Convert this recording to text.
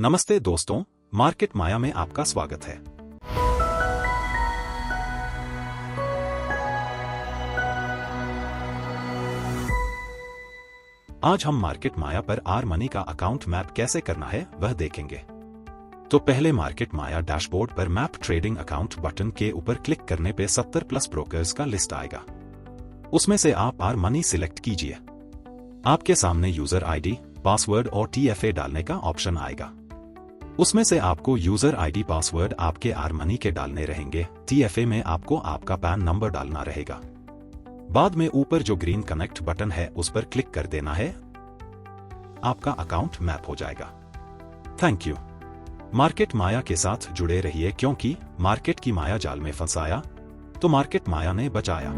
नमस्ते दोस्तों, मार्केट माया में आपका स्वागत है। आज हम मार्केट माया पर आर-मनी का अकाउंट मैप कैसे करना है वह देखेंगे। तो पहले मार्केट माया डैशबोर्ड पर मैप ट्रेडिंग अकाउंट बटन के ऊपर क्लिक करने पे 70+ ब्रोकर्स का लिस्ट आएगा। उसमें से आप आर-मनी सिलेक्ट कीजिए। आपके सामने यूजर आईडी, पासवर्ड और TFA डालने का ऑप्शन आएगा। उसमें से आपको यूजर आईडी पासवर्ड आपके आर-मनी के डालने रहेंगे। TFA में आपको आपका पैन नंबर डालना रहेगा। बाद में ऊपर जो ग्रीन कनेक्ट बटन है उस पर क्लिक कर देना है। आपका अकाउंट मैप हो जाएगा। Thank you. मार्केट माया के साथ जुड़े रहिए, क्योंकि मार्केट की माया जाल में फंसाया तो मार्केट माया ने बचाया।